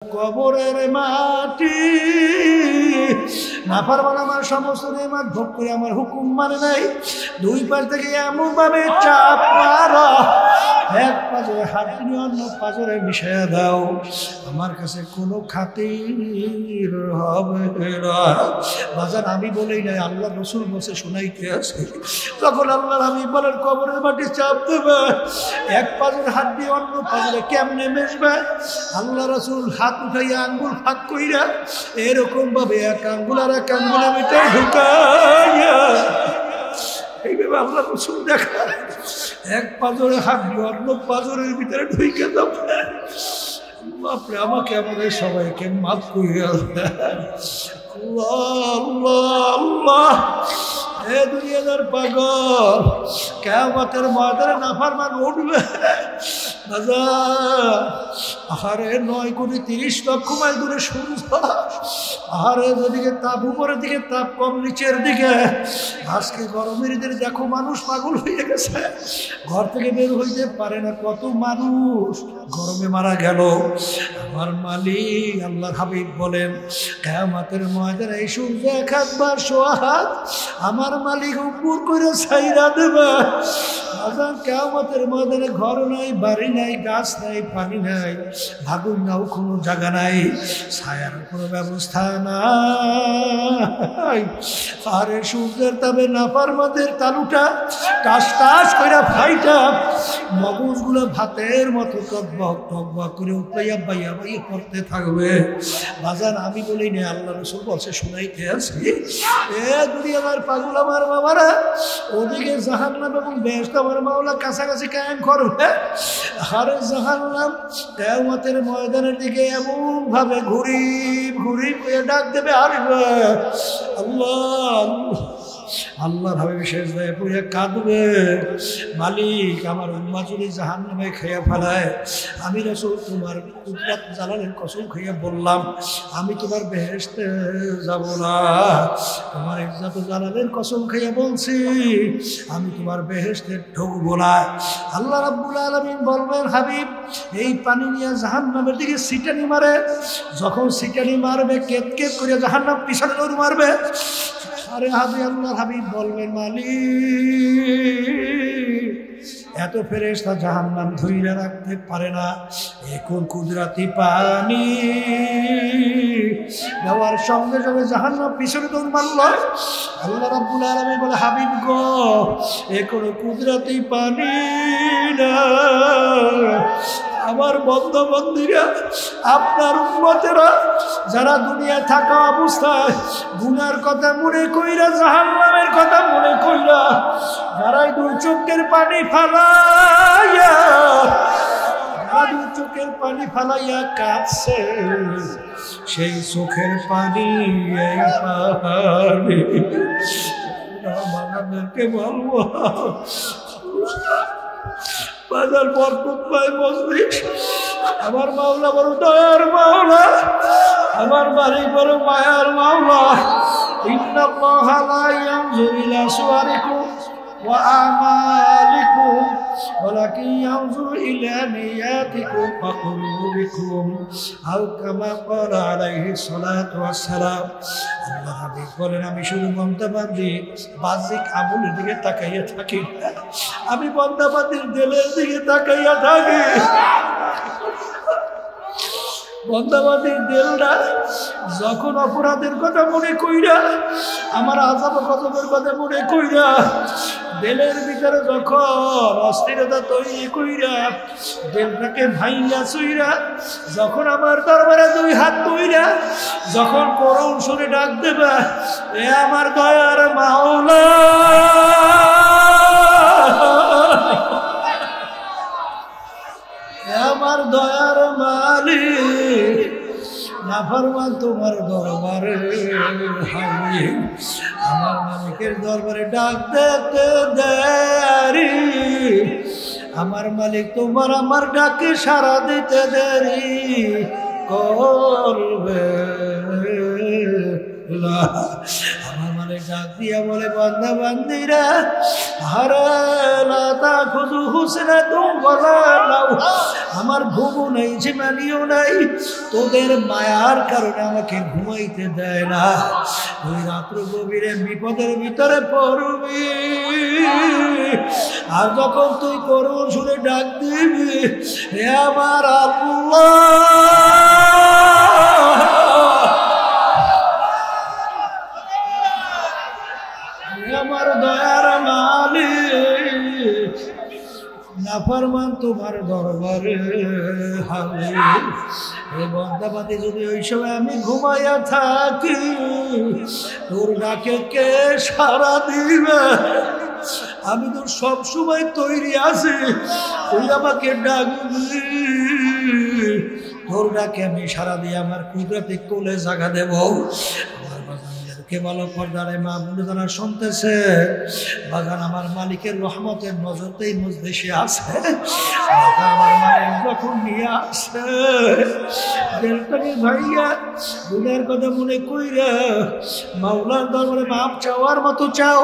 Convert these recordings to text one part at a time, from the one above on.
কবরের মাটি নাফরমান আমার সমস্ত নেয়ামত ভোগ করে আমার হুকুম মানে নাই। দুই পাশ থেকে এমন ভাবে চাপ মারা, এক পাজরে হাত নিয়ে অন্য পাজরে মিশাইয়া দাও, আমার কাছে কোনো খাতির হবে না। বাজান আমি বলেই নাই, আল্লাহ রসুল বসে শোনাইতে আছে। তখন আল্লাহর আমি বলেন কবরের মাটি চাপ দেবে, এক পাজরে হাত দিয়ে অন্য পাজরে কেমনে মেশবে? আল্লাহ রসুল হাত উঠাইয়া আঙ্গুল ফাঁক কইরা এরকম ভাবে এক আঙ্গুল আর এক আঙ্গুলের ভিতরে ঢুকাইয়া এইভাবে আল্লাহ রসুল দেখা এক পাজরে হাত দিয়ে অন্য পাজরের ভিতরে ঢুকে যাবে। আপনি আমাকে আমাদের সবাইকে মাফ করিয়া আল্লাহ আল্লাহ আল্লাহ। এ দুনিয়াদার পাগল, কিয়ামতের ময়দানে নাফরমান উঠবে। আহারে 9 কোটি 30 লক্ষ মাইল দূরে সূর্য, আহারে যেদিকে তাপ উপরের দিকে তাপ কম নিচের দিকে। আজকে গরমের দিনে দেখো মানুষ পাগল হয়ে গেছে, ঘর থেকে বের হইতে পারে না, কত মানুষ গরমে মারা গেল। আমার মালিক আল্লাহর হাবিব বলেন কিয়ামতের ময়দানে এই সূর্য এক হাত বা 100 হাত আমার মালিক উপর করে ছাইরা দেবে। আজান কিয়ামতের ময়দানে ঘর নাই, বাড়ি নাই, গাছ নাই, পানি নাই, আগুন নাও কোনো জায়গা নাই, ছায়ার কোনো ব্যবস্থা নাই। আরে সূর্যের তাবে নাফরমানদের তালুটা টাস টাস কইরা ফাইটা মগজগুলো ভাতের মতো টকবক টকবক করে উৎপাইয়া বাইয়া বাইয়া পড়তে থাকবে। বাজান আমি বলি না, আল্লাহ রসুল বলছে শোনাইতে আছি। এ দুনিয়ার পাগল আমার বাবারা, ওদিকে জাহান্নাম এবং বেহেশত আমার মাওলা কাছাকাছি কায়েম করবে। আরে জাহান্নাম কিয়ামতের ময়দানের দিকে এমন ভাবে ঘুরি ঘুরি করে ডাক দেবে, আসবে আল্লাহ আল্লাহর হাবিব সেজদায় পড়ে কাঁদবে, মালিক আমার উম্মাত যদি জাহান্নামে খেয়ে ফেলায়, আমি রাসূল তোমার কুদরত জালালের কসম খেয়ে বললাম আমি তোমার বেহেশতে যাব না। তোমার ইজ্জত জালালের কসম খেয়ে বলছি আমি তোমার বেহেশতে ঢুকবো না। আল্লাহ রাব্বুল আলামিন বলবেন হাবিব এই পানি নিয়ে জাহান্নামের দিকে সিটানি মারে, যখন সিটানি মারবে কেত কেত করে জাহান্নাম পিছনে দৌড় মারবে। আরে হাবিব আল্লাহর হাবিব বলবেন মালিক এত ফেরেশতা জাহান্নাম ধইরা রাখতে পারে না, এখন কুদরতি পানি দেওয়ার সঙ্গে সঙ্গে জাহান্নাম পিছনে দৌড় মারল। আল্লাহ রাব্বুল আলামিন বলে হাবিব গো এখন কুদরতি পানি না, আমার বন্ধু-বান্ধবীরা আপনার উম্মতেরা যারা দুনিয়া থাকা অবস্থায় গুনার কথা মনে কইরা জাহান্নামের কথা মনে কইরা যারাই দুই চোখের পানি ফালাইয়া দুই চোখের পানি ফালাইয়া কাঁদছে, সেই চোখের পানি এই পানি আমাদেরকে বলবো বাজার বরকত পায় মজলিস। আমার মাওলা বড় দয়ার মাওলা, আমার মালিক বড় মায়ার মাওলা। ইন্নাল্লাহা লা ইয়ানজুরু ইলা সুওয়ারিকুম ওয়া আমালিকুম ওয়ালাকিন ইয়ানজুরু ইলা নিয়াতিকুম ওয়া কুলুবিকুম আও কামা ক্বালা আলাইহিস সালাতু ওয়াস সালাম। আল্লাহ হাবিব বলেন আমি শুধু বান্দাবান্দি বাহ্যিক আমলের দিকে তাকাইয়া থাকি, আমি বান্দাবান্দির দিলের দিকে তাকাইয়া থাকি। বান্দাবান্দির দিলটা যখন অপরাধের কথা মনে কইরা আমার আযাব গজবের কথা মনে কইরা দিলের ভিতরে যখন অস্থিরতা তৈরি কইরা দিলটাকে ভাইয়া চুইরা যখন আমার দরবারে দুই হাত তুইরা যখন করুণ সুরে ডাক দেবে এ আমার দয়ার মাওলা, আমার দয়ার মালিক, নাফরমান তোমার দরবারে হাজির, আমার মালিকের দরবারে ডাক দিতে দেরি, আমার মালিক তোমার আমার ডাকে সাড়া দিতে দেরি করবে না। আমার ডাক দিয়া বলে বান্দা বান্দিরা হারালাতা খুদু হুসনা তুম বলা নাও আমার ঘুমও নাই ঝিমানিও নাই তোদের মায়ার কারণে আমাকে ঘুমাইতে দেয় না তুই রাত্র গভীরে বিপদের ভিতরে পড়বি আর যখন তুই করুণ শুনে ডাক দিবি হে আমার আল্লাহ আমার দয়ার মালিক নাফরমান তোমার দরবারে হাজির হে বান্দাবাদী যদি ওই সময় আমি ঘুমাইয়া থাকি তোর ডাকে কে সাড়া দিবে আমি তো সব সময় তৈরি আছি তুই আমাকে ডাকবি তোর ডাকে আমি সাড়া দিয়ে আমার কুদরতে কোলে জায়গা দেব কে বলো পর্দারে মা বন্ধু যারা শুনতেছে বাগান আমার মালিকের রহমতের নজরতেই মজলিসে আছে আমার মালিক যখন নিয়ে আসে দেড়টাকে ভাইয়া গুনার কথা মনে কইরা মাওলার দরবারে মাপ চাওয়ার মতো চাও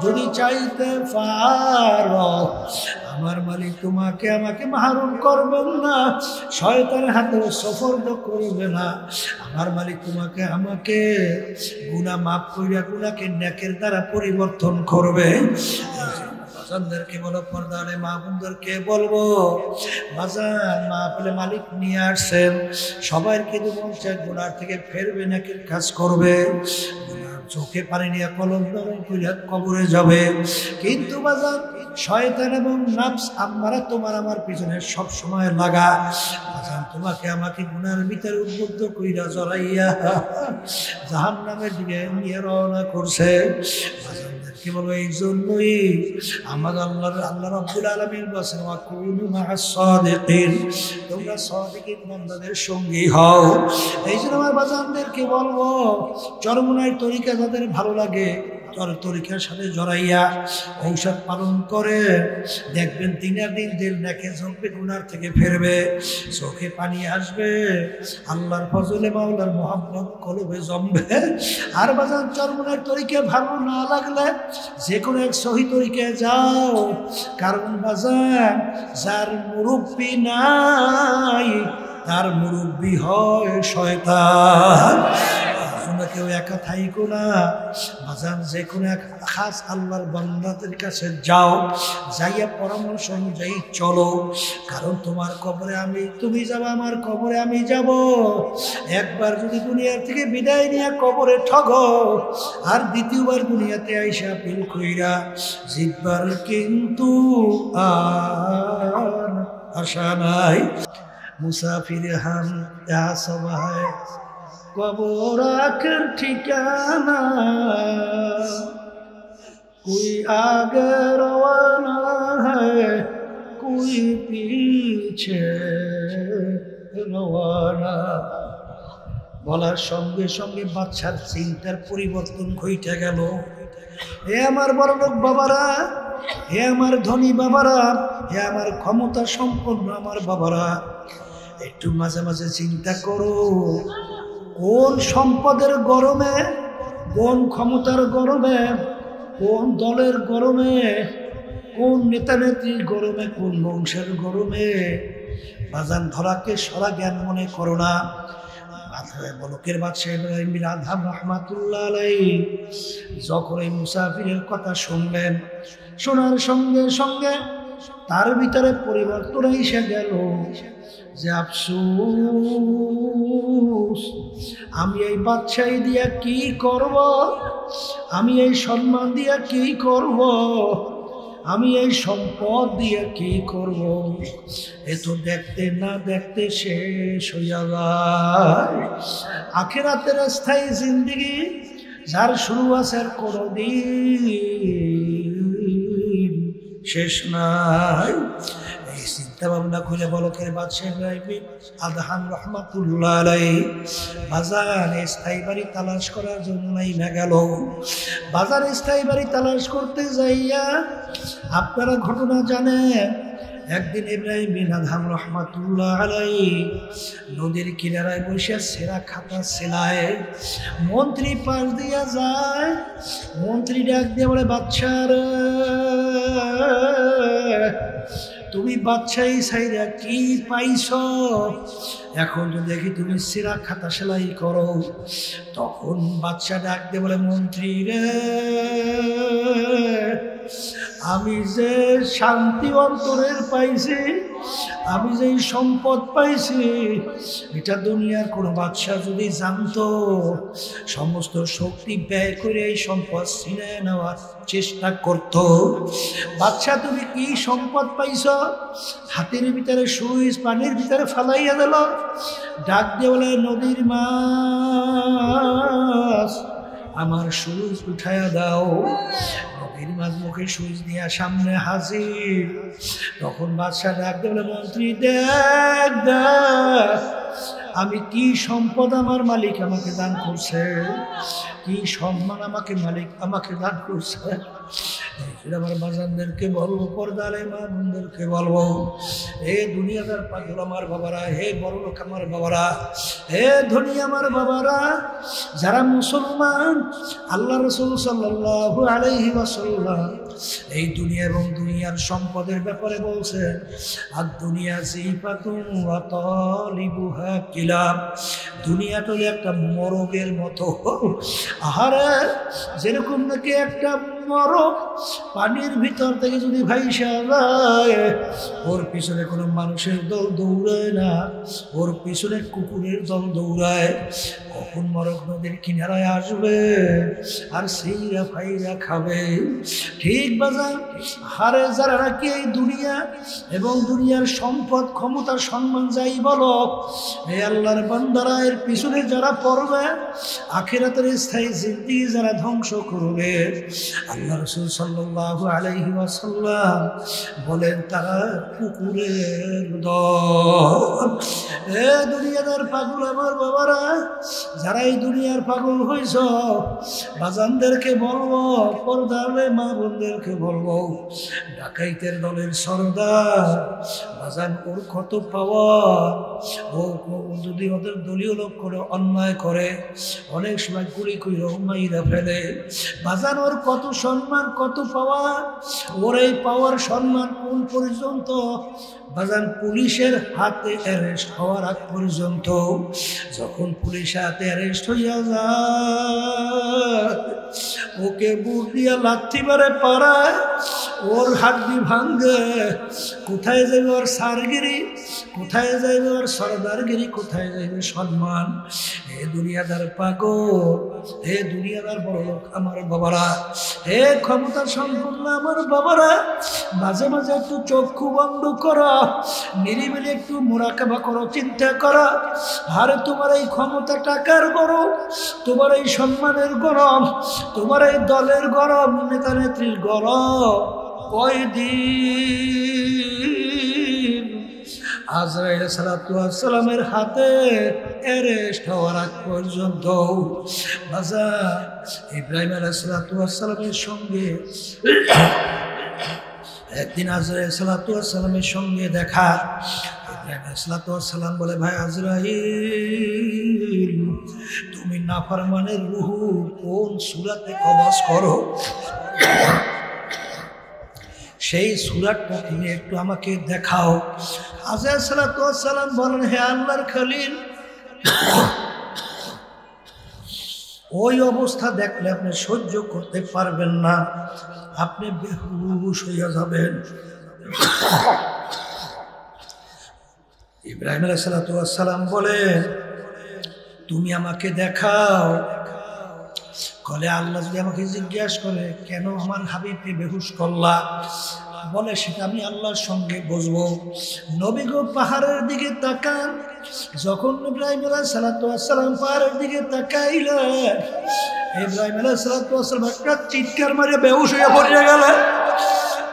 যদি চাইতে পারো আমার মালিক তোমাকে আমাকে মাহরুম করবেন না শয়তানের হাতে সফরদ করবে না আমার মালিক তোমাকে আমাকে গুনাহ মাফ কইরা গুনাহকে নেকের দ্বারা পরিবর্তন করবে বাজানদেরকে বলো পর্দারে মা বোনদেরকে বলবো বাজান মাহফিলে মালিক নিয়ে আসছেন সবাই কিন্তু বলছে গুনার থেকে ফেরবে নেকের কাজ করবে চোখে পানি নিয়ে কলম নরম কইরা কবরে যাবে কিন্তু বাজান শয়তান এবং নফস আমারা তোমার আমার পিছনে সব সময় লাগা বাজান তোমাকে আমাকে গুনার ভিতরে উদ্বুদ্ধ কইরা জড়াইয়া জাহান্নামের দিকে নিয়ে রওনা করছে কি বলবো এই জন্যই আমাদের আল্লাহ রাব্বুল আলামিন বলেন ওয়া কুনু মা'আস সাদিকিন তোমরা সাদিকিন বান্দাদের সঙ্গী হও এই জন্য আমার বাজানদেরকে বলবো চরমনার তরিকা যাদের ভালো লাগে তরিকার সাথে জড়াইয়া ঔষধ পালন করে দেখবেন দিনের দিন দিল নেকে ঝুঁকবে গুনার থেকে ফেরবে চোখে পানি আসবে আল্লাহর ফজলে মাওলার মোহাম্মত কলবে জমবে আর বাজান চরমনার তরিকা ভালো না লাগলে যে কোনো এক সহি তরিকায় যাও কারণ বাজান যার মুরব্বি নাই তার মুরব্বি হয় শয়তান কেউ একা থাইকো না বাজান যে কোনো এক খাস আল্লাহর বান্দাদের কাছে যাও যাইয়া পরামর্শ অনুযায়ী চলো কারণ তোমার কবরে আমি তুমি যাবে আমার কবরে আমি যাব একবার যদি দুনিয়ার থেকে বিদায় নিয়ে কবরে ঠগো আর দ্বিতীয়বার দুনিয়াতে আইসা পিল কইরা জিতবার কিন্তু আর আশা নাই মুসাফির হাম ইয়া সবাই कब्र आखिर ठिकाना कोई आगे रवाना है कोई पीछे रवाना বলার সঙ্গে সঙ্গে বাচ্চার চিন্তার পরিবর্তন ঘটে গেল হে আমার বড়লোক বাবারা হে আমার ধনী বাবারা হে আমার ক্ষমতা সম্পন্ন আমার বাবারা একটু মাঝে মাঝে চিন্তা করো কোন সম্পদের গরমে কোন ক্ষমতার গরমে কোন দলের গরমে কোন নেতা নেত্রীর গরমে কোন বংশের গরমে বাজান ধরাকে সরা জ্ঞান মনে করো না বলকের বাদশাহ ইব্রাহিম বিন আদহাম রাহমাতুল্লাহ আলাইহি যখন এই মুসাফিরের কথা শুনলেন শোনার সঙ্গে সঙ্গে তার ভিতরে পরিবর্তন এসে গেল যে আফসোস আমি এই বাদশাহী দিয়া কি করব আমি এই সম্মান দিয়া কি করব আমি এই সম্পদ দিয়ে কি করব এ তো দেখতে না দেখতে শেষ হইয়া যায় আখিরাতের স্থায়ী জিন্দেগি যার শুরু আছে আর কোনদিন শেষ নাই এই চিন্তা ভাবনা করে বলকের বাদশাহ ইব্রাহিম আদহাম রাহমাতুল্লাহ আলাইহি বাজার স্থায়ী বাড়ি তালাশ করার জন্য না গেল বাজার স্থায়ী বাড়ি তালাশ করতে যাইয়া আপনারা ঘটনা জানেন একদিন ইব্রাহিম বিন আদহাম রহমাতুল্লাহ আলাইহি নদীর কিনারায় বসে সেরা খাতা সেলায়। মন্ত্রী পাশ দিয়া যায়, মন্ত্রী ডাক দিয়ে বলে, বাদশার তুমি বাদশাহী সাইরা কি পাইছ? এখন তো দেখি তুমি সেরা খাতা সেলাই করো। তখন বাদশাহ ডাক দিয়ে বলে, মন্ত্রী রে, আমি যে শান্তি অন্তরের পাইছি, আমি যে সম্পদ পাইছি, এটা দুনিয়ার কোনো বাদশাহ যদি জানতো সমস্ত শক্তি ব্যয় করে এই সম্পদ ছিনে নেওয়ার চেষ্টা করত। বাদশাহ তুমি কি সম্পদ পাইছ? হাতের ভিতরে সুইচ পানির ভিতরে ফালাইয়া দিল। ডাক দিয়ে বলে, নদীর মাছ, আমার সুইচ উঠাইয়া দাও। নদীর মাছ মুখে সুইচ দিয়া সামনে হাজির। তখন বাদশাহ ডাক দিয়ে বলে, মন্ত্রী দেখ দেখ আমি কি সম্পদ আমার মালিক আমাকে দান করছে, কি সম্মান আমাকে মালিক আমাকে দান করছে। আমার বাজানদেরকে বলবো, পর্দারে মা বোনদেরকে বলবো, হে দুনিয়াদার পাগল আমার বাবারা, হে বড় লোক আমার বাবারা, হে ধনী আমার বাবারা, যারা মুসলমান, আল্লাহ রাসূল সাল্লাল্লাহু আলাইহি ওয়াসাল্লাম এই দুনিয়া এবং দুনিয়ার সম্পদের ব্যাপারে বলছেন, আর দুনিয়া জিফাতুন ওয়া তালিবুহা কিলাব। দুনিয়াটা একটা মরগের মতো। আহারে, যেরকম নাকি একটা মরগ পানির ভিতর থেকে যদি ভাইসা যায়, ওর পিছনে কোনো মানুষের দল দৌড়ায় না, ওর পিছনে কুকুরের দল দৌড়ায়। কখন মরগ নদীর কিনারায় আসবে আর সেইরা ফাইরা খাবে। ঠিক বাজার হারে যারা নাকি এই দুনিয়া এবং দুনিয়ার সম্পদ ক্ষমতা সম্মান যাই বলো, এই আল্লাহর বান্দারা এর পিছনে যারা পড়বে, আখিরাতের স্থায়ী জিন্দেগি যারা ধ্বংস করবে, আল্লাহ রাসূল সাল্লাল্লাহু আলাইহি ওয়াসাল্লাম বলেন তারা কুকুরের দল। এ দুনিয়াদার পাগল আমার বাবারা, যারা এই দুনিয়ার পাগল হইছ, বাজানদেরকে বলবো, পর্দারে মা বোনদেরকে বলবো, ডাকাইতের দলের সর্দার বাজান, ওর কত পাওয়ার। ও যদি ওদের দলীয় লোক করে অন্যায় করে, অনেক সময় গুলি করে মাইরা ফেলে। বাজান, ওর কত সম্মান, কত পাওয়ার। ওর এই পাওয়ার সম্মান কোন পর্যন্ত? বাজান, পুলিশের হাতে অ্যারেস্ট হওয়ার আগ পর্যন্ত। যখন পুলিশের হাতে অ্যারেস্ট হইয়া যায়, ওকে বুট দিয়া লাথি মারে পাড়ায়, ওর হাড্ডি ভাঙ্গে। কোথায় যাবে ওর সারগিরি, কোথায় যাইবে ওর সরদারগিরি, কোথায় যাইবে সম্মান? হে দুনিয়াদার পাগল, হে দুনিয়াদার বড় লোক আমার বাবারা, হে ক্ষমতা সম্পন্ন আমার বাবারা, মাঝে মাঝে একটু চক্ষু বন্ধ করো, নিরিবিলি একটু মুরাকাবা করো, চিন্তা করো। আরে তোমার এই ক্ষমতা টাকার গরম, তোমার এই সম্মানের গরম, তোমার এই দলের গরম, নেতা নেত্রীর গরম কয়দিন? আজরাইল সালাতু ওয়াস সালামের হাতে অ্যারেস্ট হওয়ার আগ পর্যন্ত বাজার ইব্রাহিম আলাইহিস সালাতু ওয়াস সালামের সঙ্গে একদিন আজরাইল সালাতু ওয়াস সালামের সঙ্গে দেখা। ইব্রাহিম আলাইহিস সালাতু ওয়াস সালাম বলে, ভাই আজরাইল, তুমি নাফরমানের রূহ কোন সূরাতে কবজ করো, সেই সূরাটা তুমি একটু আমাকে দেখাও। আজরাইল সালাতু ওয়াস সালাম বলেন, হে আল্লাহর খলিল, ওই অবস্থা দেখলে আপনি সহ্য করতে পারবেন না, আপনি বেহুশ হইয়া যাবেন। ইব্রাহিম আলাইহিস সালাতু ওয়াস সালাম বলেন, তুমি আমাকে দেখাও। বলে, আল্লাহ যদি আমাকে জিজ্ঞাসা করে কেন আমার হাবিবকে বেহুশ করলা, বলে সেটা আমি আল্লাহর সঙ্গে বুঝবো। নবী গো পাহাড়ের দিকে তাকান। যখন ইব্রাহিম আলাইহিস সালাতু ওয়াস সালাম পাহাড়ের দিকে তাকাইলেন, ইব্রাহিম আলাইহিস সালাতু ওয়াস সালাম একটা চিৎকার মারে বেহুশ হয়ে পড়ে গেলেন।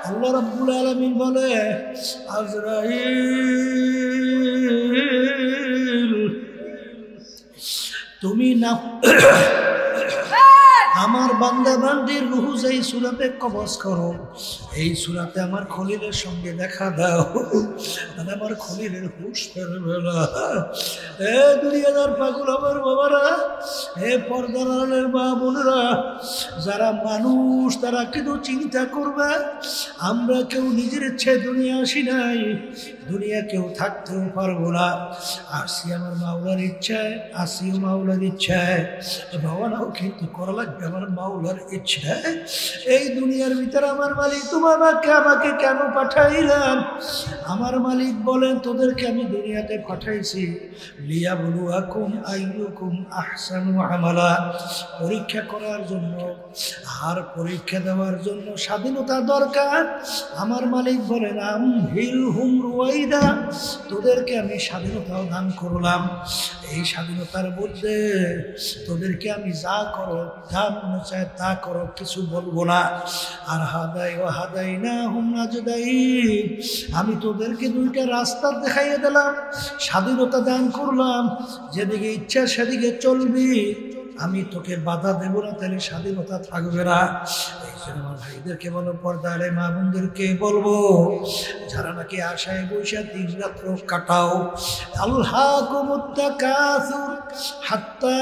আল্লাহ রাব্বুল আলামিন বলে, আজরাইল, তুমি না আমার বান্দা বান্দির রুহু যেই সূরাতে কবজ করো, এই সূরাতে আমার খলিলের সঙ্গে দেখা দাও, আর আমার খলিলের হুঁশ ফেরবে না। এ দুনিয়াদার পাগল আমার বাবারা, এ পর্দার আড়ালের মা বোনেরা, যারা মানুষ তারা কিন্তু চিন্তা করবে, আমরা কেউ নিজের ইচ্ছে দুনিয়া আসি নাই, দুনিয়া কেউ থাকতেও পারবো না। আসি আমার মাওলার ইচ্ছায়, আসিও মাওলার ইচ্ছায়, ভাবনাও কিন্তু করা লাগবে আমার মাওলার ইচ্ছায়। এই দুনিয়ার ভিতরে আমার মালিক আমাকে কেন পাঠাইলাম? আমার মালিক বলেন, তোদেরকে আমি দুনিয়াতে পাঠাইছি লিয়াবলুয়াকুম আইয়ুকুম আহসানু আমালা, পরীক্ষা করার জন্য আর পরীক্ষা দেওয়ার জন্য স্বাধীনতা দরকার। আমার মালিক বলেন আমহিলহুম রুয়াইদা, তোদেরকে আমি স্বাধীনতাও দান করলাম। এই স্বাধীনতার মধ্যে তোদেরকে আমি যা করো, যা মনে চায় তা করো, কিছু বলবো না। আর হাদাই না হুম নাজদাই, আমি তোদেরকে দুইটা রাস্তা দেখাইয়ে দিলাম, স্বাধীনতা দান করলাম, যেদিকে ইচ্ছা সেদিকে চলবি, আমি তোকে বাধা দেব না, তাহলে স্বাধীনতা থাকবে না। এই জন্য আমার ভাইদেরকে বলো, পর্দারে মা বোনদেরকে বলবো, যারা নাকি আশায় বৈশা দিন রাত্র কাটাও, আল্লাহকুমুত তাকাসুর হাত্তা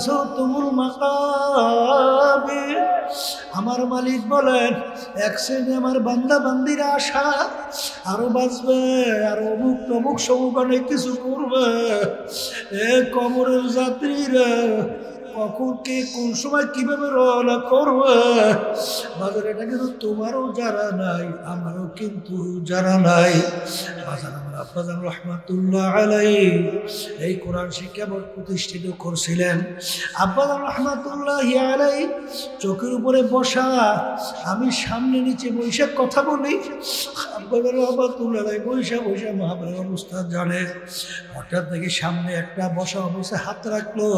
যুরতুমুল মাকাবির, আমার মালিক বলেন এক শ্রেণী আমার বান্দা বান্দিরা আশা আরো বাঁচবে, আরো অমুক তমুক সমুক অনেক কিছু করবে। এ কবরের যাত্রীরা কখন কে কোন সময় কিভাবে রওনা করবে, বাজার এটা কিন্তু তোমারও জানা নাই, আমারও কিন্তু জানা নাই। বাজার আমার আব্বাজান রহমাতুল্লাহ আলাইহি এই কোরআন শিক্ষা বোর্ড প্রতিষ্ঠিত করছিলেন। আব্বাজান রহমাতুল্লাহ আলাইহি চোখের উপরে বসা, আমি সামনে নিচে বসে কথা বলি, আব্বাজান রহমাতুল্লাহ আলাইহি বসে বসে মহাপ্রভুর অবস্থা জানে। হঠাৎ দেখি সামনে একটা বসা অবস্থায় হাত রাখলো,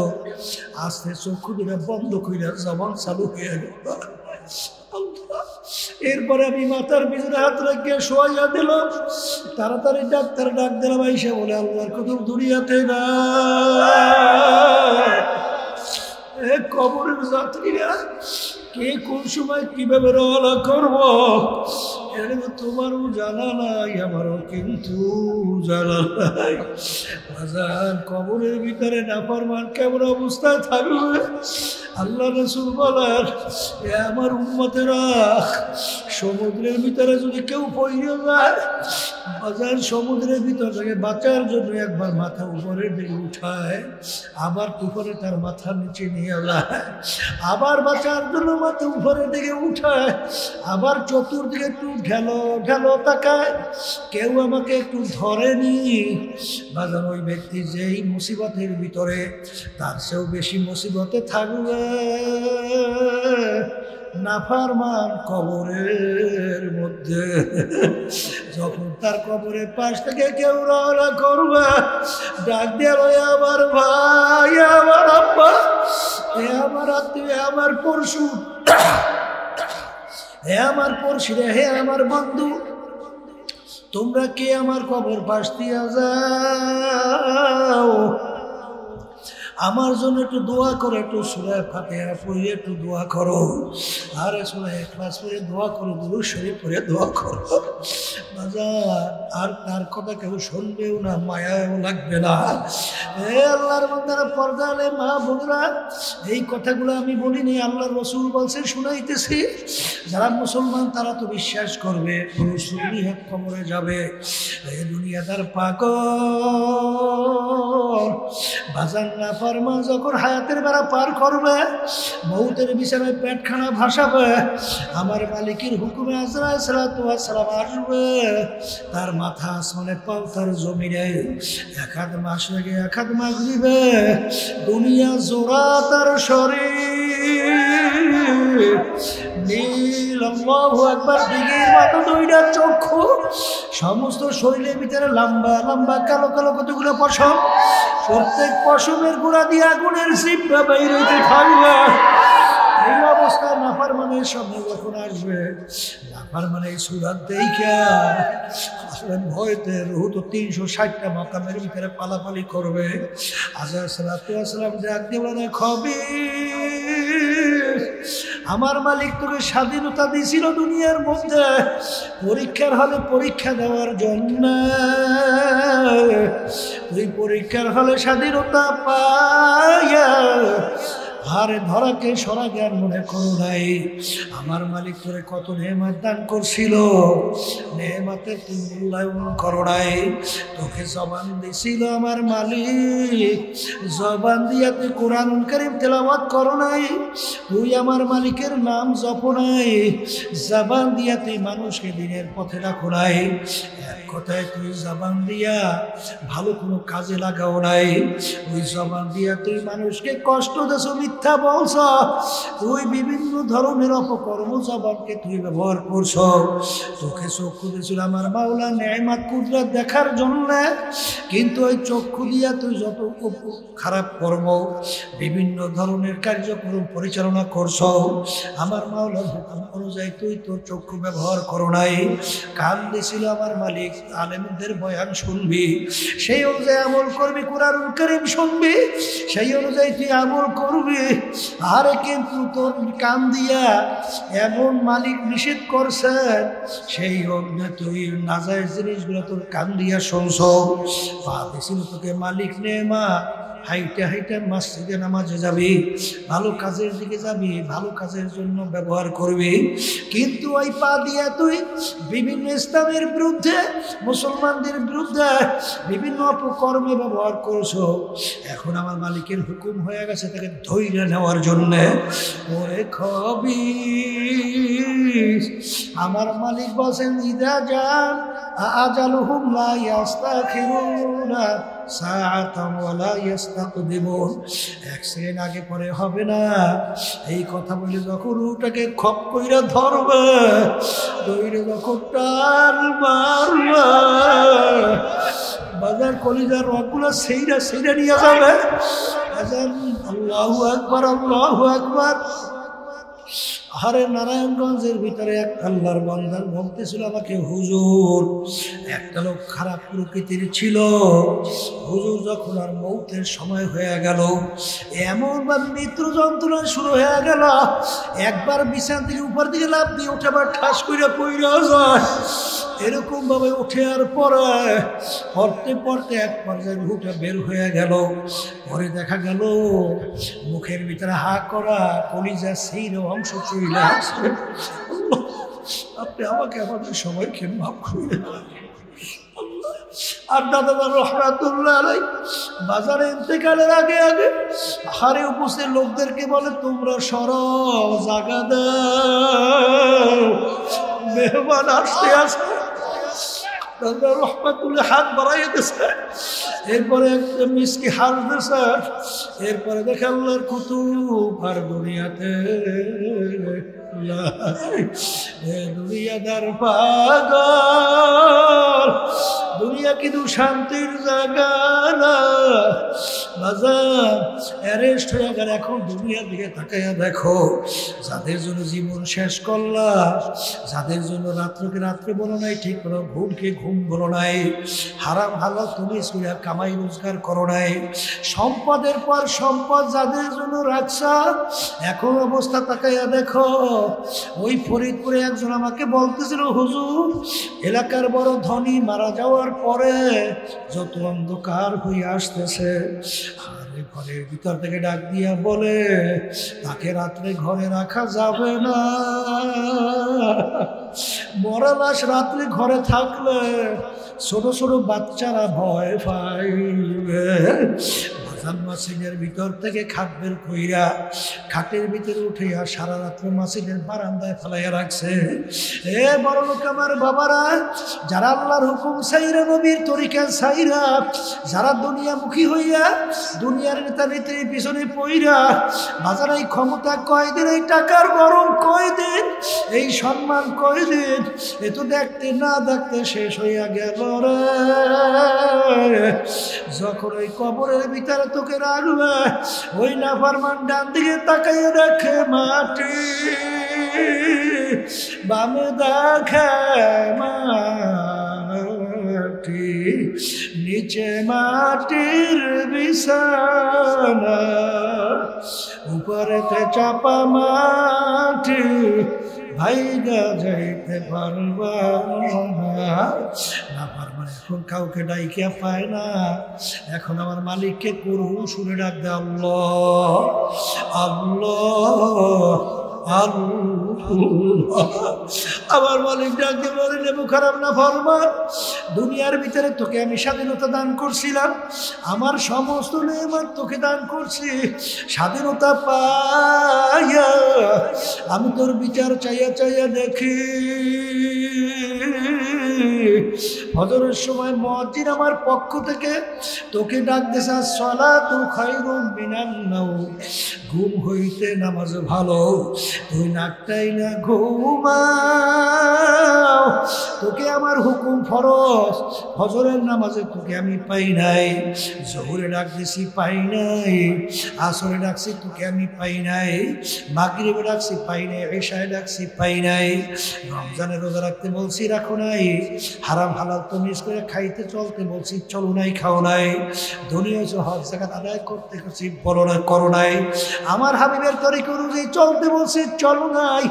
আস্তে চক্ষু দুটা বন্ধ কইরা জবান চালু হয়ে গেল। এরপরে আমি মাথার পিছনে হাত রাখিয়ে শোয়াইয়া দিল, তাড়াতাড়ি ডাক্তার ডাক দিলাম, আইসা বলে আল্লাহর কত দুনিয়াতে না, কবরের যাত্রীরা কে কোন সময় কিভাবে রওনা করবো এটা তোমারও জানা নাই, আমারও কিন্তু জানা নাই। বাজার কবরের ভিতরে নাফরমান কেমন অবস্থায় থাকবে? আল্লাহ রাসূল বলেন, এ আমার উম্মতেরা, সমুদ্রের ভিতরে যদি কেউ পড়ে যায়, বাজার সমুদ্রের ভিতর থেকে বাঁচার জন্য একবার মাথা উপরের দিকে উঠায়, আবার উপরে তার মাথা নিচে নিয়ে যায়, আবার বাঁচার জন্য মাথা উপরের দিকে উঠায়, আবার চতুর্দিকে একটু ঢেলো ঢেলো তাকায়, কেউ আমাকে একটু ধরেনি। বাজার ওই ব্যক্তি যেই মুসিবতের ভিতরে, তার চেয়েও বেশি মুসিবতে থাকবে নাফরমান কবরের মধ্যে। যখন তার কবরের পাশ থেকে কেউ রওনা করবে, ডাক দিয়ে রয়ে আমার ভাই, আমার আব্বা, এ আমার আত্মীয়, আমার পরশু, হে আমার পড়শি রে, হে আমার বন্ধু, তোমরা কে আমার কবর পাশ দিয়া যাও, আমার জন্য একটু দোয়া করো, একটু সূরা ফাতিহা পড়ে একটু দোয়া করো, আর সূরা ইখলাস পড়ে দোয়া করো, দুরূদ শরীফ পড়ে দোয়া করো। বাজার আর তার কথা কেউ শুনবেও না, মায়াও লাগবে না। এ আল্লাহর বান্দারা, পর্দালে মা বোনেরা, এই কথাগুলো আমি বলিনি, আল্লাহর রাসূল বলছেন, শুনাইতেছি। যারা মুসলমান তারা তো বিশ্বাস করবে, শুনলেই হাত কবরে যাবে। এই দুনিয়াদার পাগল বাজার না ফরমান যখন হায়াতের বেড়া পার করবে, মৌতের বিছানায় পেটখানা ভাসাবে, আমার মালিকের হুকুমে আজরাইল সালাতু ওয়াস সালাম আসবে, তার মাথা আসমানে, পাও তার জমিনে, এক হাত মাশরিকে এক হাত মাগরিবে, দুনিয়া জোড়া তার শরীর নীল, আল্লাহু আকবার, দিঘির মতো দুইটা চক্ষু, সমস্ত শরীরের ভিতরে লম্বা লম্বা কালো কালো কতগুলো পশম, প্রত্যেক পশমের গোড়া দিয়ে আগুনের জিহ্বা বাইরে হইতে থাকবে। এই অবস্থায় নাফরমানের সামনে যখন আসবে, নাফরমানের সুরাত দেখা আসলে ভয়তে রুহু তো 360টা মাকামের ভিতরে পালাপালি করবে। আজরাইল সালাতু ওয়াস সালাম ডাক দিয়ে বলে, খবির আমার মালিক তোকে স্বাধীনতা দিয়েছিল দুনিয়ার মধ্যে পরীক্ষার হলে পরীক্ষা দেওয়ার জন্য। তুই পরীক্ষার হলে স্বাধীনতা পাইয়া আরে ধরাকে সরা জ্ঞান মনে করো নাই। আমার মালিক তোরে কত নেয়ামত দান করছিল, নেয়ামতের তুই মূল্যায়ন করো নাই। তোকে জবান দিছিল আমার মালিক, জবান দিয়া তুই কোরআনুল কারীম তেলাওয়াত করো নাই। তুই আমার মালিকের নাম জপ নাই, জবান দিয়া তুই মানুষকে দিনের পথে রাখো নাই। এক কথায় তুই জবান দিয়া ভালো কোনো কাজে লাগাও নাই। ওই জবান দিয়া তুই মানুষকে কষ্ট দেছ, মিথ্যা বলছ, তুই বিভিন্ন ধরনের অপকর্ম জবানকে তুই ব্যবহার করছ। তোকে চক্ষু দিয়েছিল আমার মাওলা নেয়ামত কুদরত দেখার জন্য, কিন্তু ওই চক্ষু দিয়া তুই যত খারাপ কর্ম বিভিন্ন ধরনের কার্যক্রম পরিচালনা করছ, আমার মাওলার হুকুম অনুযায়ী তুই তোর চক্ষু ব্যবহার করো নাই। কান দিয়েছিল আমার মালিক আলেমদের বয়ান শুনবি, সেই অনুযায়ী আমল করবি, কোরআনুল কারীম শুনবি, সেই অনুযায়ী তুই আমল করবি। আরে কিন্তু তোর কান দিয়া এমন মালিক নিষেধ করছেন, সেই অগ্নে তুই নাজায়েজ জিনিসগুলো তোর কান দিয়া শুনছ। পা দিয়েছিল তোকে মালিক নেমা, হাইটা হাইটা মসজিদে নামাজে যাবি, ভালো কাজের দিকে যাবি, ভালো কাজের জন্য ব্যবহার করবি। কিন্তু ওই পা দিয়া তুই বিভিন্ন ইসলামের বিরুদ্ধে, মুসলমানদের বিরুদ্ধে বিভিন্ন অপকর্মে ব্যবহার করছো। এখন আমার মালিকের হুকুম হয়ে গেছে তাকে ধৈর্য নেওয়ার জন্য। ওরে খবি আমার মালিক বলেন ইদা জান আজালুহুম লা ইস্তাখিরুনা সাআতাম ওয়ালা ইস্তাকদিমুন। এক সেকেন্ড আগে পরে হবে না, এই কথা বলে যখন রুটাকে খপ কইরা ধরবে, দইরে যখন টান মারবে, বাজার কলিজার রকগুলো সেইরা সেইরা নিয়ে যাবে। আল্লাহু আকবার, আল্লাহু আকবার। আরে নারায়ণগঞ্জের ভিতরে এক আল্লাহর বান্দার বলতেছিল আমাকে, হুজুর একটা লোক খারাপ প্রকৃতির ছিল, হুজুর যখন আর মৌতের সময় হয়ে গেল, এমনভাবে মৃত্যু যন্ত্রণা শুরু হয়ে গেল, একবার বিছানা থেকে উপর দিকে লাফ দিয়ে উঠে আবার ঠাস করে পইরা যায়। এরকম ভাবে উঠে আর পরে পড়তে পড়তে এক পর্যায়ে রুহটা বের হয়ে গেল। পরে দেখা গেল মুখের ভিতরে হা করা কলিজা সেই অংশ চলে আসছে। আপনি আমাকে আমাদের সবাইকে মাফ করে। আর দাদা রহমাতুল্লাহ আলাইহি বাজারে ইন্তেকালের আগে আগে হারে উপস্থিত লোকদেরকে বলে, তোমরা সরাও, জায়গা দাও, মেহমান আসতে আসে। দাদা রহমাতুল্লাহ হাত বাড়াইয়ে দিছে, এরপরে একটা মিসকি হাত দিছে, এরপরে দেখে আল্লাহর কুতুব আর দুনিয়াতে দুনিয়াদার পাগল, দুনিয়া কিন্তু শান্তির জায়গা না। বাজার অ্যারেস্ট হয়ে গেল। এখন দুনিয়ার দিকে তাকাইয়া দেখো, যাদের জন্য জীবন শেষ করলা, যাদের জন্য রাত্রকে রাত্রে বলো নাই, ঠিক করো ঘুমকে ঘুম বলো নাই, হারাম হালাল তুমি কামাই রোজগার করো নাই, সম্পদের পর সম্পদ যাদের জন্য রাখছা, এখন অবস্থা তাকাইয়া দেখো। ওই ফরিদপুরে একজন আমাকে বলতেছিল, হুজুর এলাকার বড় ধনী মারা যাওয়ার পরে যত অন্ধকার হয়ে আসতেছে, ঘরের ভিতর থেকে ডাক দিয়া বলে তাকে রাত্রে ঘরে রাখা যাবে না, মরা লাশ রাত্রে ঘরে থাকলে ছোট ছোট বাচ্চারা ভয় পাইবে। মাসিনের ভিতর থেকে খাট বের কইরা খাটের ভিতরে উঠিয়া সারা রাত্র মাসিনের বারান্দায় ফেলাইয়া রাখছে। এ বড় লোক আমার বাবারা, যারা আল্লাহর হুকুম সাইরা, নবীর তরিকা সাইরা, যারা দুনিয়ামুখী হইয়া দুনিয়ার নেতা নেত্রীর পিছনে পইরা, বাজার এই ক্ষমতা কয়দিন, এই টাকার গরম কয়দিন, এই সম্মান কয়দিন, এ তো দেখতে না দেখতে শেষ হইয়া গেল রে। যখন ওই কবরের ভিতরে তোকে রাখবে, ওই নাফরমান ডান দিকে তাকাইয়া দেখে মাটি, বামে দেখে মাটি, নিচে মাটির বিছানা। উপরেতে চাপা মাটি ভাইগা যাইতে পারবা না পারবা। এখন কাউকে ডাইকিয়া পায় না, এখন আমার মালিককে করুন শুনে ডাক দে আল্লাহ আল্লাহ আল্লাহ। আমার মালিক ডাকতে বলে নেবু খারাপ না ফরমান, দুনিয়ার ভিতরে তোকে আমি স্বাধীনতা দান করছিলাম, আমার সমস্ত নেয়ামত তোকে দান করছি, স্বাধীনতা পাইয়া আমি তোর বিচার চাইয়া চাইয়া দেখি ফজরের সময় মুয়াজ্জিন আমার পক্ষ থেকে তোকে ডাক দিছে, সালাতু খায়রুম মিনান নাওম, ঘুম হইতে নামাজ ভালো, তুই নাকটাই না ঘুমাও, তোকে আমার হুকুম ফরজ, ফজরের নামাজে তোকে আমি পাই নাই, জোহরে ডাক দিছি পাই নাই, আসরে ডাকছি তোকে আমি পাই নাই, মাগরিবে ডাকছি পাই নাই, ইশায় ডাকছি পাই নাই, রমজানে রোজা রাখতে বলছি রাখো নাই, হারাম হালাল তমিজ করে খাইতে চলতে বলছি চলো নাই খাও নাই, দুনিয়া হজ জাকাত আদায় করতে করছি বলো না করো নাই, আমার হাবিবের তরিকা অনুযায়ী চলতে বলছি চলো নাই।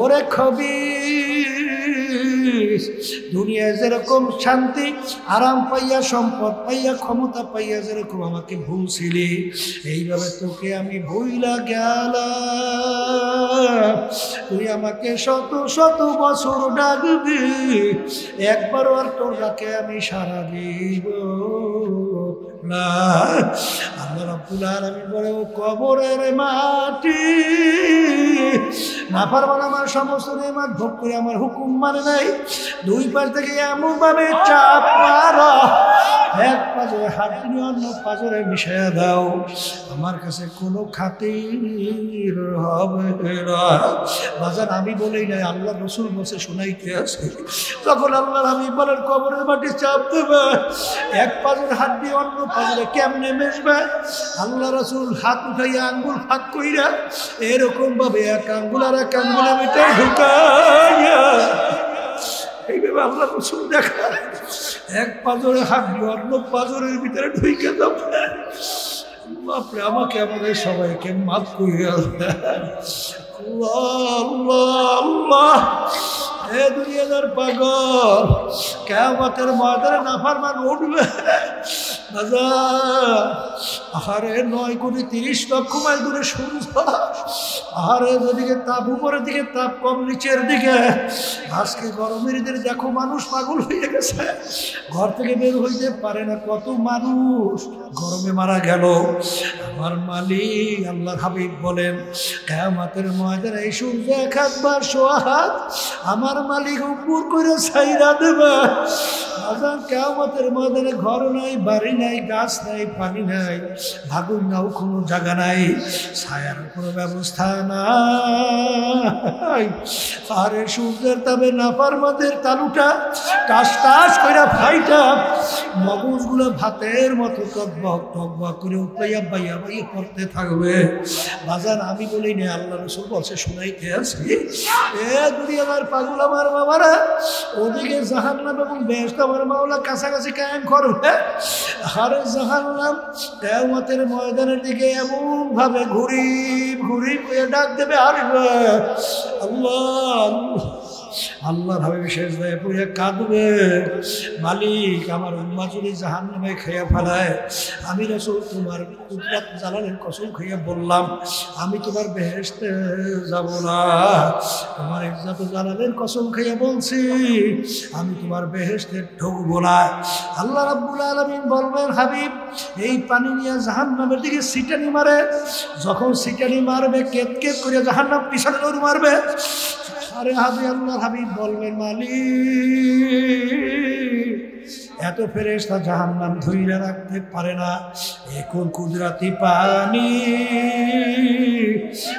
ওরে খবীস, দুনিয়ায় যেরকম শান্তি আরাম পাইয়া সম্পদ পাইয়া ক্ষমতা পাইয়া যেরকম আমাকে ভুলছিলি, এইভাবে তোকে আমি ভুইলা গেলাম, তুই আমাকে শত শত বছর ডাকবি, একবারও আর তোর ডাকে আমি সাড়া দিব না। আল্লাহ রাব্বুল আলামিন বলে, ও কবরের মাটি, নাফরমান আমার সমস্ত নেয়ামত ভোগ করে আমার হুকুম মানে নাই, দুই পাশ থেকে এমন ভাবে চাপ মারো, এক পাজরে হাত নিয়ে অন্য পাজরে মিশাইয়া দাও, আমার কাছে কোনো খাতির হবে না। বাজার আমি বলেই নাই, আল্লাহ রসুল বসে শোনাইতে আছে, তখন আল্লাহ আমি বলেন কবরের মাটি চাপ দেবে, এক পাজরে হাত দিয়ে অন্য পাজরে কেমনে মেশবে, আল্লাহ রসুল হাত উঠাইয়া আঙ্গুল ফাঁক কইরা এরকম ভাবে এক আঙ্গুল আর এক আঙ্গুলের ভিতরে ঢুকাইয়া এইভাবে আল্লাহ রসুল দেখা, এক পাজরে হাত দিয়ে অন্য পাজরের ভিতরে ঢুকে যাবে। বাপরে, আমাকে আমাদের সবাইকে মাফ করিয়া আল্লাহ আল্লাহ আল্লাহ। এ দুনিয়াদার পাগল, কিয়ামতের ময়দানে নাফরমান উঠবে, আহারে 9,30,00,000 মাইল দূরে সূর্য, আহারে যেদিকে তাপ উপরের দিকে তাপ কম নিচের দিকে, আজকে গরমের দিনে দেখো মানুষ পাগল হয়ে গেছে, ঘর থেকে বের হইতে পারে না, কত মানুষ গরমে মারা গেল। আমার মালিক আল্লাহর হাবিব বলেন, কিয়ামতের ময়দানে এই সূর্য এক হাত বা সোয়া হাত আমার মালিক উপর করে ছাইরা দেবে। কিয়ামতের ময়দানে ঘর নাই, বাড়ি নাই, গাছ নাই, পানি নাই, ভাগুন নাও কোনো জায়গা নাই, ছায়ার কোনো ব্যবস্থা নাই। আরে সূর্যের তাবে নাফরমানদের তালুটা টাস টাস করে ফাইটা মগজগুলো ভাতের মতো টকবক টকবক করে উপাইয়া বাইয়া বাইয়া পড়তে থাকবে। বাজান আমি বলি না, আল্লাহ রসুল বলছে শোনাইতে আছি। এ দুনিয়ার পাগল আমার বাবারা, ওদিকে জাহান্নাম এবং বেহেশত আমার মাওলা কাছাকাছি কায়েম করবে। আরে জাহান্নাম কিয়ামতের ময়দানের দিকে এমন ভাবে ঘুরি ঘুরি করে ডাক দেবে, আসবে আল্লাহ আল্লাহ ভাবে বিশেষ হয়ে পড়ে কাঁদবে, মালিক আমার উম্মাহ যদি জাহান্নামে খেয়ে ফেলায়, আমি রাসূল তোমার কুদরত জালালের কসম খেয়ে বললাম আমি তোমার বেহেশতে যাব না, তোমার ইজ্জত জালালের কসম খেয়ে বলছি আমি তোমার বেহেশতে ঢুকবো না। আল্লাহ রাব্বুল আলামিন বলবেন, হাবিব এই পানি নিয়ে জাহান্নামের দিকে সিটানি মারে, যখন সিটানি মারবে কেত কেত করে জাহান্নাম পিছনে দৌড় মারবে। আরে হাবিব আল্লাহর হাবিব বলবেন, মালিক এত ফেরেশতা জাহান্নাম ধইরা রাখতে পারে না, এখন কুদরতি পানি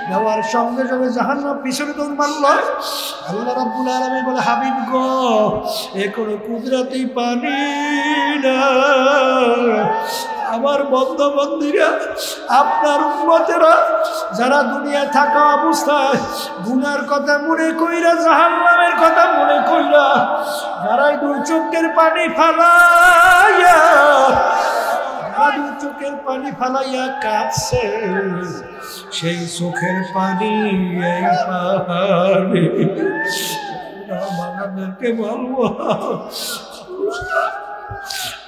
দেওয়ার সঙ্গে সঙ্গে জাহান্নাম পিছনে দৌড় মারল। আল্লাহ রাব্বুল আলামিন বলে, হাবিব গো এখন কুদরতি পানি না, আমার বন্ধুরা আপনার উম্মতেরা যারা দুনিয়া থাকা অবস্থায় গুনার কথা মনে কইরা জাহান্নামের কথা মনে কইরা যারাই দুই চোখের পানি ফালাইয়া দুই চোখের পানি ফালাইয়া কাঁদছে, সেই চোখের পানি এই পানি বাগানদেরকে বলবো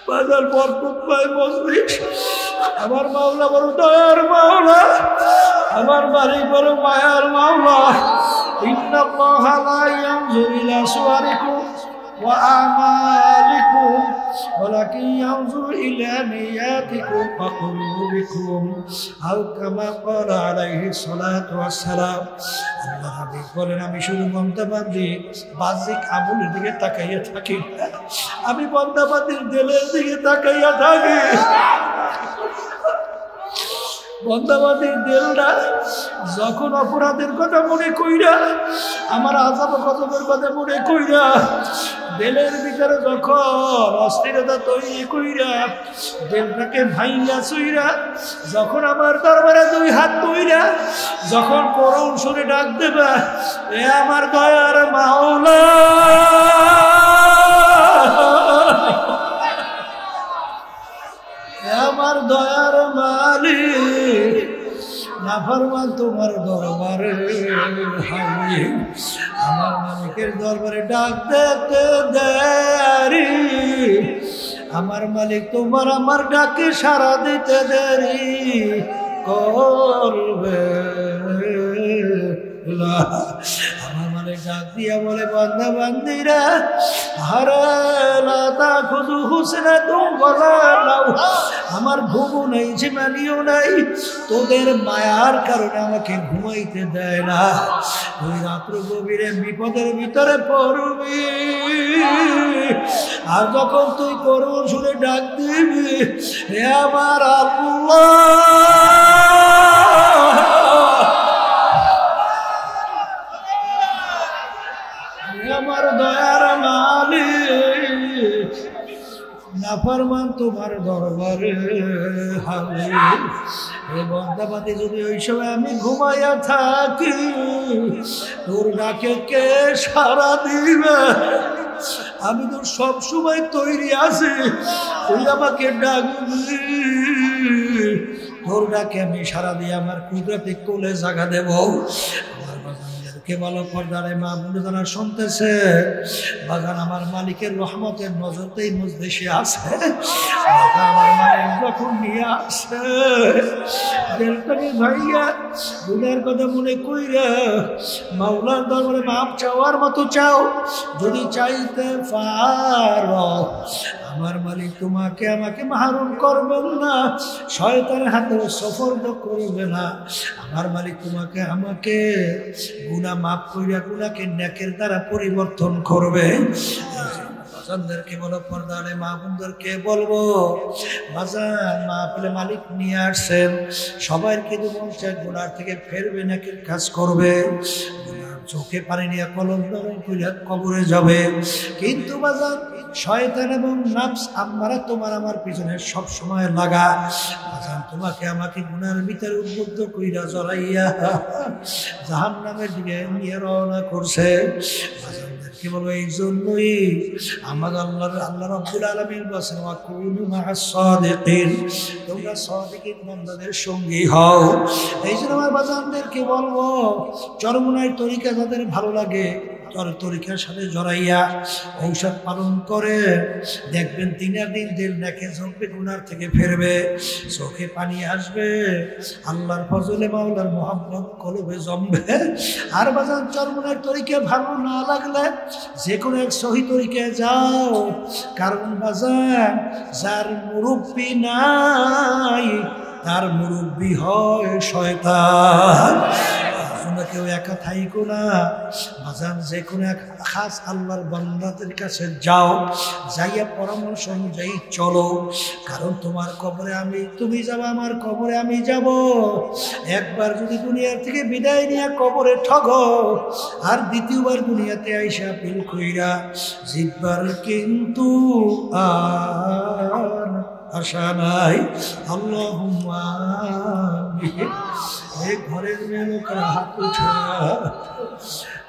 বাজার বরকত পাই মজলিস। আমার মাওলা বড় দয়ার মাওলা, আমার মালিক বড় মায়ার মাওলা। ইন্নাল্লাহা লা ইয়ানজুরু ইলা সুওয়ারিকুম ওয়া আমালিকুম ওয়ালাকিন ইয়ানজুরু ইলা নিয়াতিকুম ওয়া কুলুবিকুম আও কামা ক্বালা আলাইহিস সালাতু ওয়াস সালাম। আল্লাহ হাবিব বলেন, আমি শুধু বান্দাবান্দি বাহ্যিক আমলের দিকে তাকাইয়া থাকি না, আমি বান্দাবান্দির দিলের দিকে তাকাইয়া থাকি। বান্দাবান্দির দিলটা যখন অপরাধের কথা মনে কইরা, আমার আযাব গজবের কথা মনে কইরা, দিলের ভিতরে যখন অস্থিরতা তৈরি কইরা, দিলটাকে ভাইয়া চুইরা, যখন আমার দরবারে দুই হাত তুইরা যখন করুণ সুরে ডাক দেবা, এ আমার দয়ার মাওলা, আমার দয়ার মালিক, নাফরমান তোমার দরবারে হাজির, আমার মালিকের দরবারে ডাক দিতে দেরি, আমার মালিক তোমার আমার ডাকে সাড়া দিতে দেরি করবে না। আমার মালিক ডাক দিয়া বলে, বান্দা বান্দিরা হারে লাতা খুদু হুসনা তুম বলা নাও, আমার ঘুমও নেই, ঝিমানিও নাই, তোদের মায়ার কারণে আমাকে ঘুমাইতে দেয় না। ওই রাত্র গভীরে বিপদের ভিতরে পড়বি, আর যখন তুই করুণ সুরে ডাক দিবি, হে আমার আল্লাহ, আমার দয়ার মালিক, নাফরমান তোমার দরবারে হাজির। এই বান্দাবান্দি যদি ওই সময় আমি ঘুমাইয়া থাকি, তোর ডাকে কে সাড়া দিবে? আমি তো সব সময় তৈরি আছি, তুই আমাকে ডাকবি, তোর ডাকে আমি সাড়া দিয়ে আমার কুদরতে কোলে জায়গা দেব। কে বলো পর্দারে মা বন্ধু যারা শুনতেছে, বাগান আমার মালিকের রহমতের নজরতেই মজলিসে আছে। আমার মালিক যখন নিয়ে আসে দিলটাকে ভাইয়া গুনার কথা মনে কইরা মাওলার দরবারে মাপ চাওয়ার মতো চাও, যদি চাইতে পারো আমার মালিক তোমাকে আমাকে মাহরুম করবেন না, শয়তানের হাতে সফর্দ করবে না। আমার মালিক তোমাকে আমাকে গুনাহ মাফ কইরা গুনাহকে নেকের দ্বারা পরিবর্তন করবে। বাজানদেরকে বলো, পর্দারে মা বোনদেরকে বলবো, বাজান মা পেলে মালিক নিয়ে আসছেন, সবাই কিন্তু বলছে গুনার থেকে ফেরবে, নেকের কাজ করবে, চোখে পানি নিয়ে কলম ধরে কবরে যাবে। কিন্তু বাজান শয়তান এবং নাফস আম্মারা তোমার আমার পিছনে সব সময় লাগা, বাজান তোমাকে আমাকে গুনার ভিতরে উদ্বুদ্ধ কইরা জড়াইয়া জাহান্নামের দিকে নিয়ে রওনা করছে। বাজানদেরকে বলবো, এই জন্যই আমার আল্লাহ রাব্বুল আলামিন বলেছেন, ওয়া কুনু মা'আস সাদিকিন, তোমরা সাদিকিন বান্দাদের সঙ্গী হও। এই জন্য আমার বাজানদেরকে বলবো, চরমনায় তরিকা যাদের ভালো লাগে তরিকার সাথে জড়াইয়া ঔষধ পালন করে দেখবেন দিনের দিন দিল দেখে ঝুঁকবে, গুনার থেকে ফেরবে, চোখে পানি আসবে, আল্লাহর ফজলে মাওলার মোহাম্মদ কলবে জমবে। আর বাজান চরমনার তরিকা ভালো না লাগলে যে কোনো এক সহি তরিকায় যাও, কারণ বাজান যার মুরব্বি নাই তার মুরব্বি হয় শয়তান। কেউ একা থাইকো না বাজান, যে কোনো এক খাস আল্লাহর বান্দাদের কাছে যাও, যাইয়া পরামর্শ অনুযায়ী চলো, কারণ তোমার কবরে আমি, তুমি যাবো, আমার কবরে আমি যাব। একবার যদি দুনিয়ার থেকে বিদায় নিয়ে কবরে ঠগো, আর দ্বিতীয়বার দুনিয়াতে আইসা পিল কইরা জিতবার কিন্তু আর আশা নাই। আল্লাহুম্মা এই ঘরের মেয়ে লোকের হাত উঠা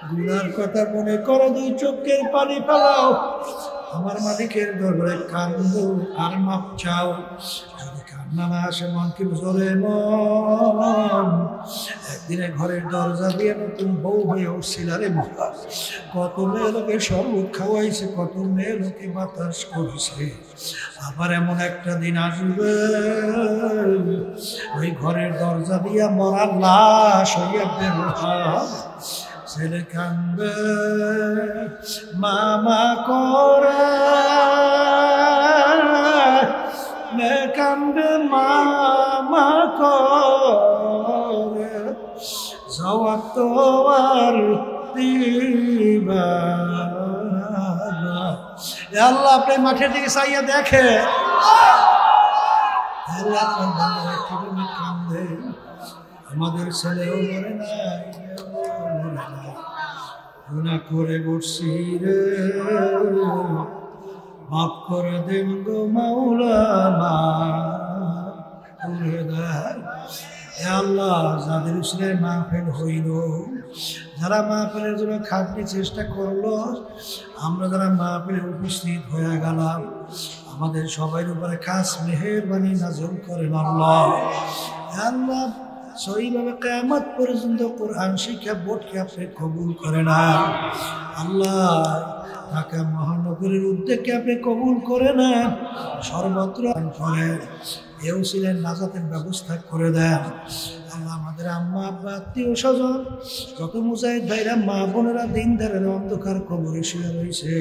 গুনার কথা মনে করো, দুই চোখের পানি ফেলাও, আমার মালিকের দরবারে কান্দো আর মাপ চাও। যদি কান্না না আসে মন কি জোরে মন, একদিনে ঘরের দরজা দিয়ে নতুন বউ হয়ে উঠছিল রে বাবা। কত মেয়ে লোকে শরবত খাওয়াইছে, কত মেয়ে লোকে বাতাস করেছে। আবার এমন একটা দিন আসবে ওই ঘরের দরজা দিয়া মরার লাশ হইয়া বের হবে। ছেলে কান্দে মামা করে, মেয়ে কান্দে মামা করে, জবাব তো আর দিবা না। আল্লাহ আপনি মাঠের দিকে চাইয়া দেখে, আল্লাহ কান্দে, আমাদের ছেলেও মরে নাই, গুনাহ করে বসছি রে, মাফ করে দেন গো মাওলা, মাফ করে দেন। আল্লাহ যাদের উসলে মাহফিল হইল, যারা মাহফিলের জন্য খাটনি চেষ্টা করলো, আমরা যারা মাহফিলে উপস্থিত হয়ে গেলাম, আমাদের সবার উপরে খাস মেহেরবানি নাযিল করেন আল্লাহ। আল্লাহ সহিভাবে কিয়ামত পর্যন্ত কোরআন শিক্ষা বোর্ডকে আপনি কবুল করে না আল্লাহ। ঢাকা মহানগরীর উদ্যোগকে আপনি কবুল করে নেন, সর্বত্র করেন, এও ছিলেন নাজাতের ব্যবস্থা করে দেন আল্লাহ। আমাদের আম্মা আব্বা আত্মীয় স্বজন যত মুজাহিদ ভাইরা মা বোনেরা দিনদারের অন্ধকার কবরে শুয়ে রয়েছে,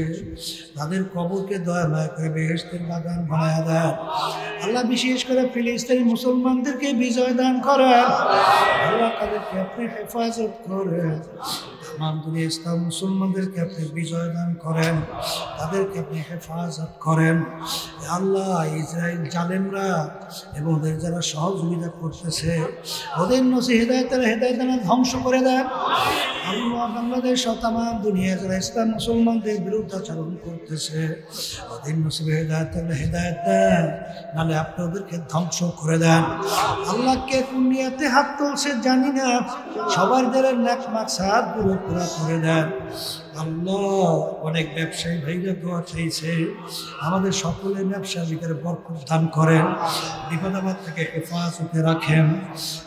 তাদের কবরকে দয়া মায়া করে বেহেশতের বাগান বানায় দেন আল্লাহ। বিশেষ করে ফিলিস্তিনি মুসলমানদেরকে বিজয় দান করেন আল্লাহ, তাদেরকে আপনি হেফাজত করেন। তামাম দুনিয়া ইসলাম মুসলমানদেরকে আপনি বিজয় দান করেন, তাদেরকে আপনি হেফাজত করেন আল্লাহ। ইসরায়েল জালেমরা এবং ওদের যারা সহযোগিতা করতেছে, ওদের নসি হেদায়েতের হেদায়েতানা ধ্বংস করে দেন আল্লাহ। বাংলাদেশ ও তামাম দুনিয়া যারা ইসলাম মুসলমানদের বিরুদ্ধাচরণ করতেছে, ওদের নসিবে হেদায়েতের হেদায়েত দেন, নাহলে আপনি ওদেরকে ধ্বংস করে দেন আল্লাহ। কে কোন নিয়াতে হাত তুলছে জানি না, সবার দ্বারা নেক মাকসাদ পুরো পুরা করে দেন আল্লাহ। অনেক ব্যবসায়ী ভাইরা দোয়া চাইছে, আমাদের সকলের ব্যবসা ভিতরে বরকত দান করেন, বিপদ আপদ থেকে হেফাজতে রাখেন।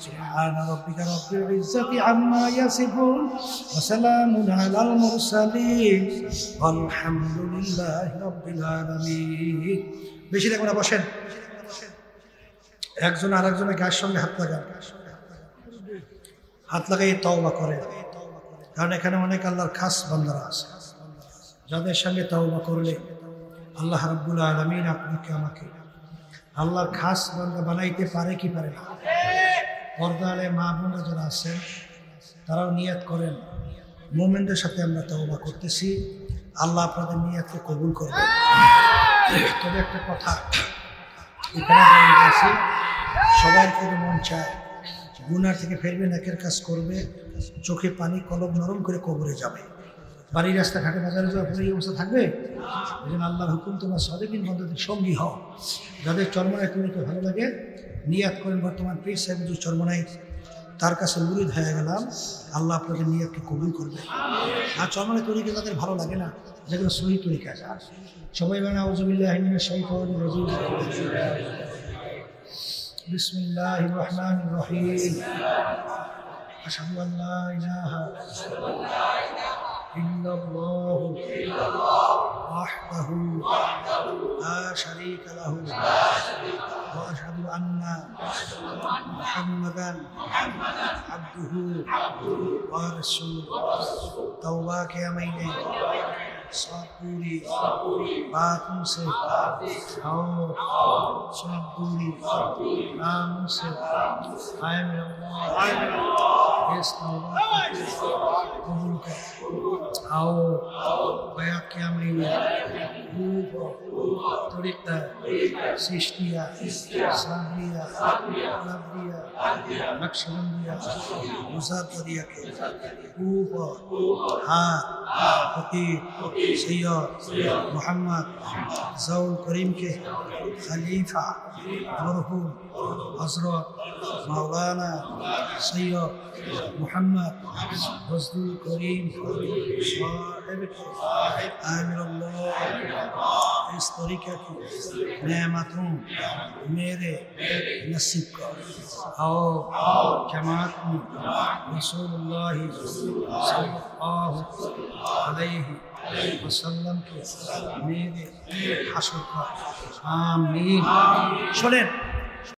সুবহান রাব্বিকা রাব্বিল ইজ্জাতি আম্মা ইয়াসিফুন ওয়া সালামুন আলাল মুরসালিন আলহামদুলিল্লাহি রাব্বিল আলামিন। বেশি দেখুন, বসেন, একজন আরেকজনের গায়ের সঙ্গে হাত লাগান, হাত লাগাই তওবা করেন, কারণ এখানে অনেক আল্লাহর খাস বান্দারা আছে যাদের সঙ্গে তওবা করলে আল্লাহ রাব্বুল আলামিন আপনাকে আমাকে আল্লাহর খাস বান্দা বানাইতে পারে কি পারে না। পর্দালে মা বোনরা যারা আছেন তারাও নিয়ত করেন, মুমিনদের সাথে আমরা তওবা করতেছি, আল্লাহ আপনাদের নিয়তকে কবুল করবেন। তবে একটা কথা, এখানে আছে সবার থেকে মন চায় গুনার থেকে ফেরবে, নেকের কাজ করবে, চোখে পানি কলম নরম করে কবরে যাবে। বাড়ির রাস্তা ঘাটে বাজারে যাওয়া পরে এই অবস্থা থাকবে? এই জন্য আল্লাহর হুকুম তোমার সাদেকিন বন্ধুদের সঙ্গী হও। যাদের চরমনায় তরিকে ভালো লাগে নিয়াত করেন, বর্তমান পীর সাহেব হুজুর চরমনায় তার কাছে মুরিদ হয়ে গেলাম, আল্লাহ আপনাদের নিয়াতকে কবুল করবে। আর চরমনায় তরিকে তাদের ভালো লাগে না, যেগুলো সহি তরিকা আছে, সবাই মানে আউযুবিল্লাহি মিনাশ শাইতানির রাজিম। বিসমিল্লাহির রহমানির রহিম। আশহাদু আন লা ইলাহা ইল্লাল্লাহু ওয়াহদাহু লা শারীকা লাহু ওয়া আশহাদু আন্না মুহাম্মাদান আবদুহু ওয়া রাসূলুহু। तौबा किया मैंने सब पूरी बातों से और सब पूरी नामों से आए मेरे इस तौबा कबूल कर। आओ बया किया मैंने तरीका सिस्टिया साबिया नबिया नक्शबंदिया मुसाफिरिया के ऊपर हाँ फकीर सैयद मोहम्मद ज़ौल करीम के खलीफा मरहूम हज़रत मौलाना सैयद محمد رسول الكريم صاحب آمر الله इस तरीके की नेमतों मेरे नसीब का आओ जमात में रसूलुल्लाह सल्लल्लाहु अलैहि वसल्लम के मेरे हश्र का आमीन। सुनें